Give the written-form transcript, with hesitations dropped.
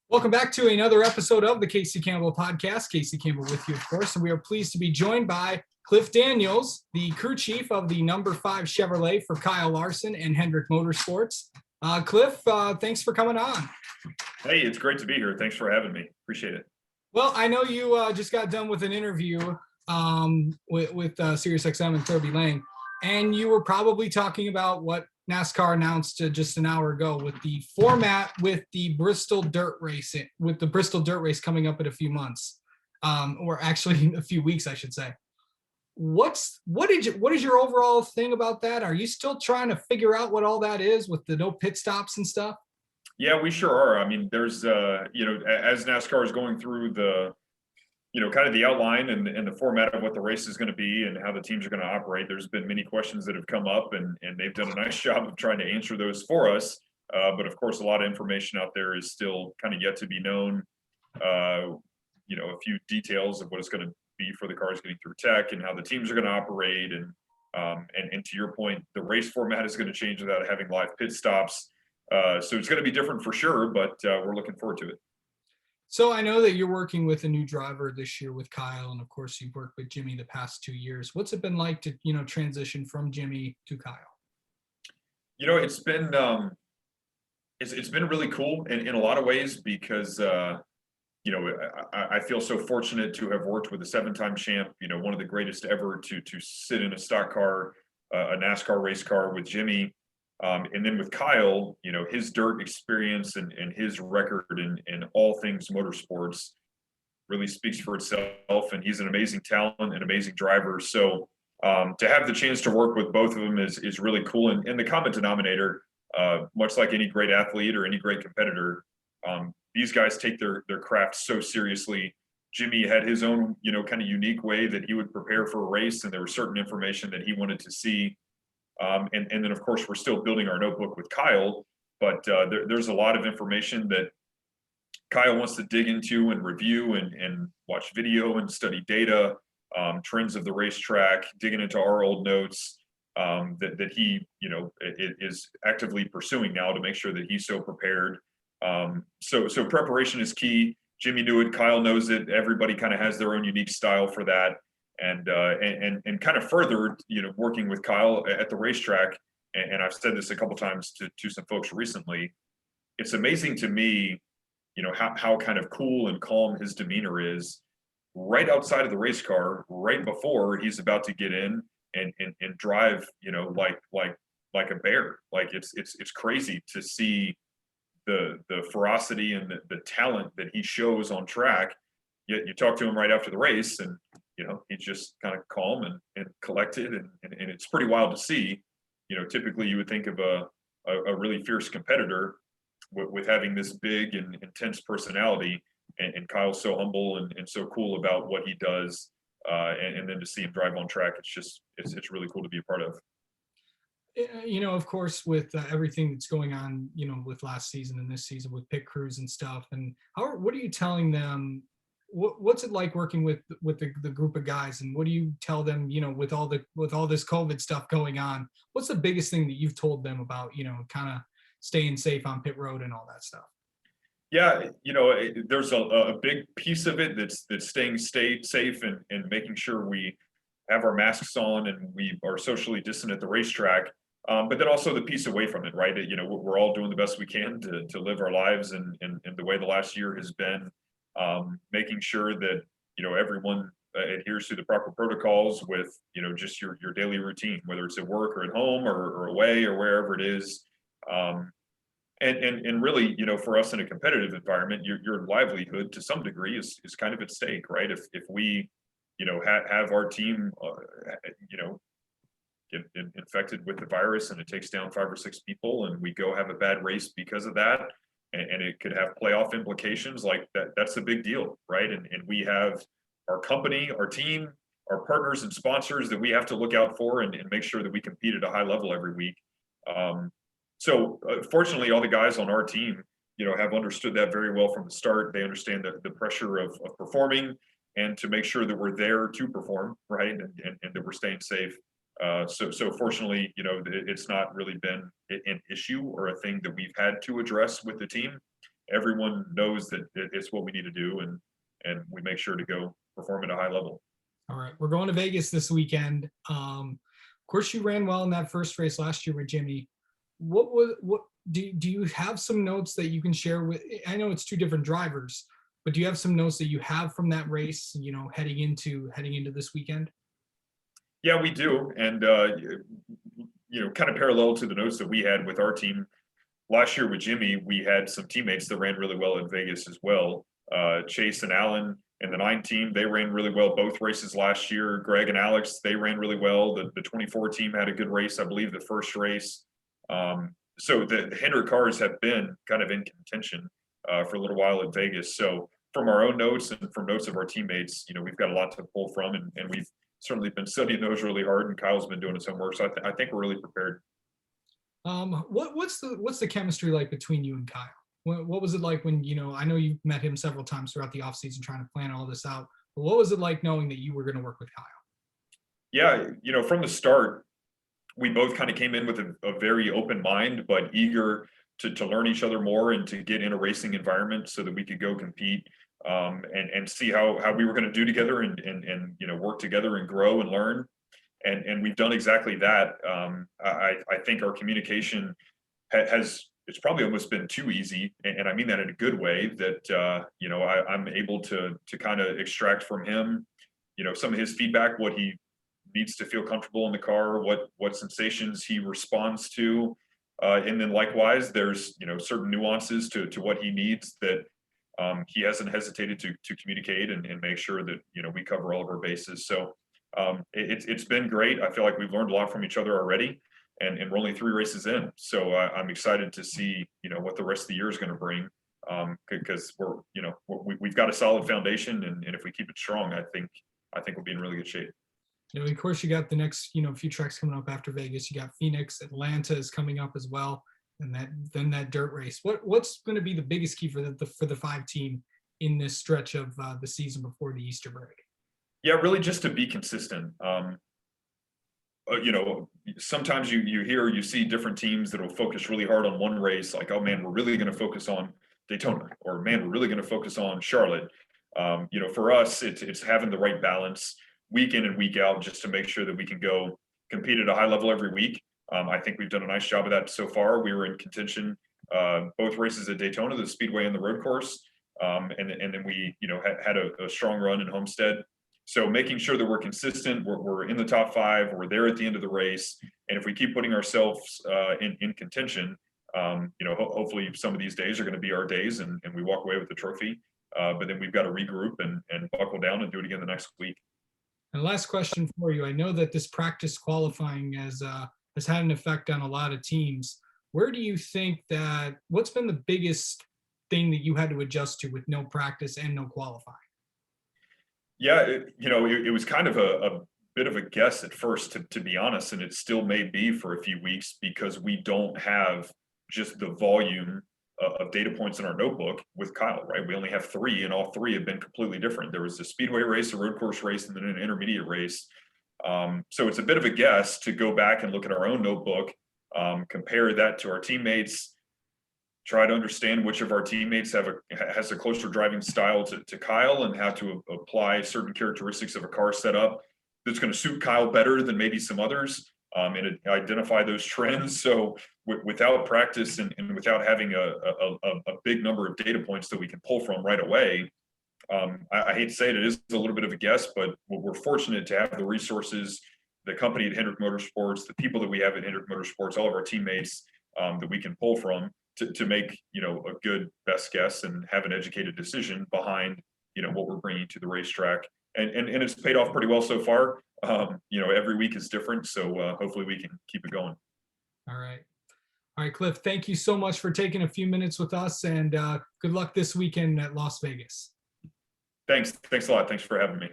Welcome back to another episode of the Casey Campbell podcast. Casey Campbell with you, of course, and we are pleased to be joined by Cliff Daniels, the crew chief of the number 5 Chevrolet for Kyle Larson and Hendrick Motorsports. Cliff, thanks for coming on. Hey, it's great to be here. Thanks for having me. Appreciate it. Well, I know you just got done with an interview with SiriusXM and Thurby Lang, and you were probably talking about what NASCAR announced just an hour ago with the format with the Bristol Dirt Race, coming up in a few months, or actually a few weeks, I should say. What is your overall thing about that? Are you still trying to figure out what all that is with the no pit stops and stuff? Yeah, we sure are. I mean, there's as NASCAR is going through the kind of the outline and the format of what the race is going to be and how the teams are going to operate, there's been many questions that have come up, and they've done a nice job of trying to answer those for us. But of course, a lot of information out there is still kind of yet to be known. A few details of what it's going to be for the cars getting through tech and how the teams are going to operate. And to your point, the race format is going to change without having live pit stops. So it's going to be different for sure, but we're looking forward to it. So I know that you're working with a new driver this year with Kyle, and of course you've worked with Jimmy the past 2 years. What's it been like to, transition from Jimmy to Kyle? It's been it's been really cool in a lot of ways because I feel so fortunate to have worked with a 7-time champ, one of the greatest ever to sit in a stock car, a NASCAR race car with Jimmy. And then with Kyle, his dirt experience and his record in all things motorsports really speaks for itself. And he's an amazing talent, an amazing driver. So to have the chance to work with both of them is really cool. And the common denominator, much like any great athlete or any great competitor, these guys take their craft so seriously. Jimmy had his own, kind of unique way that he would prepare for a race, and there was certain information that he wanted to see. And then, of course, we're still building our notebook with Kyle, but there's a lot of information that Kyle wants to dig into and review and watch video and study data, trends of the racetrack, digging into our old notes that he, is actively pursuing now to make sure that he's so prepared. So preparation is key. Jimmy knew it. Kyle knows it. Everybody kind of has their own unique style for that. And kind of further, working with Kyle at the racetrack, and I've said this a couple times to some folks recently, it's amazing to me, how kind of cool and calm his demeanor is right outside of the race car, right before he's about to get in and drive, like a bear. Like it's crazy to see the ferocity and the talent that he shows on track. Yet you talk to him right after the race, and he's just kind of calm and collected, and it's pretty wild to see. Typically you would think of a really fierce competitor with having this big and intense personality, and Kyle's so humble and so cool about what he does, and then to see him drive on track, it's really cool to be a part of. Of course, with everything that's going on, with last season and this season with pit crews and stuff, and what are you telling them? What's it like working with the group of guys, and what do you tell them, with all this COVID stuff going on? What's the biggest thing that you've told them about, kind of staying safe on pit road and all that stuff? Yeah, there's a big piece of it that's staying safe and making sure we have our masks on and we are socially distant at the racetrack. But then also the piece away from it, right? We're all doing the best we can to live our lives and the way the last year has been. Making sure that everyone adheres to the proper protocols with just your daily routine, whether it's at work or at home or away or wherever it is, and really for us in a competitive environment, your livelihood to some degree is kind of at stake, right? If we have our team get infected with the virus and it takes down 5 or 6 people and we go have a bad race because of that, and it could have playoff implications, like that's a big deal, right? And we have our company, our team, our partners and sponsors that we have to look out for and make sure that we compete at a high level every week. So fortunately, all the guys on our team, have understood that very well from the start. They understand the pressure of performing and to make sure that we're there to perform, right? And that we're staying safe. So fortunately, it's not really been an issue or a thing that we've had to address with the team. everyone knows that it's what we need to do, and we make sure to go perform at a high level. All right, we're going to Vegas this weekend. Of course, you ran well in that first race last year with Jimmy. What do you have some notes that you can share with? I know it's two different drivers, but do you have some notes that you have from that race? You know, heading into this weekend. Yeah, we do, and kind of parallel to the notes that we had with our team last year with Jimmy, we had some teammates that ran really well in Vegas as well. Chase and Alan and the 9 team, they ran really well both races last year. Greg and Alex, they ran really well. The 24 team had a good race, I believe, the first race. So the Hendrick cars have been kind of in contention for a little while in Vegas. So from our own notes and from notes of our teammates, we've got a lot to pull from, and we've certainly been studying those really hard, and Kyle's been doing his homework. So I think we're really prepared. What's the chemistry like between you and Kyle? What was it like when, I know you've met him several times throughout the offseason trying to plan all this out, but what was it like knowing that you were going to work with Kyle? Yeah, from the start, we both kind of came in with a very open mind, but eager to learn each other more and to get in a racing environment so that we could go compete and see how we were going to do together and work together and grow and learn. And we've done exactly that. I think our communication it's probably almost been too easy, and I mean that in a good way. That I'm able to kind of extract from him, some of his feedback, what he needs to feel comfortable in the car, what sensations he responds to, and then likewise, there's certain nuances to what he needs that he hasn't hesitated to communicate and make sure that we cover all of our bases. So it's been great. I feel like we've learned a lot from each other already, and we're only 3 races in. So I'm excited to see what the rest of the year is going to bring, because we've got a solid foundation, and if we keep it strong, I think we'll be in really good shape. Of course, you got the next few tracks coming up after Vegas. You got Phoenix, Atlanta is coming up as well, and then that dirt race. What's going to be the biggest key for the 5 team in this stretch of the season before the Easter break? Yeah, really just to be consistent. Sometimes you hear or you see different teams that will focus really hard on one race, like, oh man, we're really going to focus on Daytona, or man, we're really going to focus on Charlotte. For us, it's having the right balance week in and week out, just to make sure that we can go compete at a high level every week. I think we've done a nice job of that so far. We were in contention both races at Daytona, the Speedway and the road course, and then we had a strong run in Homestead. So making sure that we're consistent, we're in the top 5, we're there at the end of the race, and if we keep putting ourselves in contention, hopefully some of these days are going to be our days, and we walk away with the trophy. But then we've got to regroup and buckle down and do it again the next week. And last question for you: I know that this practice qualifying has had an effect on a lot of teams. Where do you think what's been the biggest thing that you had to adjust to with no practice and no qualifying? Yeah, it was kind of a bit of a guess at first, to be honest, and it still may be for a few weeks, because we don't have just the volume of data points in our notebook with Kyle, right? We only have 3, and all 3 have been completely different. There was a speedway race, a road course race, and then an intermediate race. So it's a bit of a guess to go back and look at our own notebook, compare that to our teammates, try to understand which of our teammates has a closer driving style to Kyle, and how to apply certain characteristics of a car setup that's going to suit Kyle better than maybe some others, and identify those trends. So without practice and without having a big number of data points that we can pull from right away, I hate to say it is a little bit of a guess, but we're fortunate to have the resources, the company at Hendrick Motorsports, the people that we have at Hendrick Motorsports, all of our teammates that we can pull from to make a good best guess and have an educated decision behind what we're bringing to the racetrack, and it's paid off pretty well so far. Every week is different, so hopefully we can keep it going. All right, Cliff, thank you so much for taking a few minutes with us, and good luck this weekend at Las Vegas. Thanks a lot. Thanks for having me.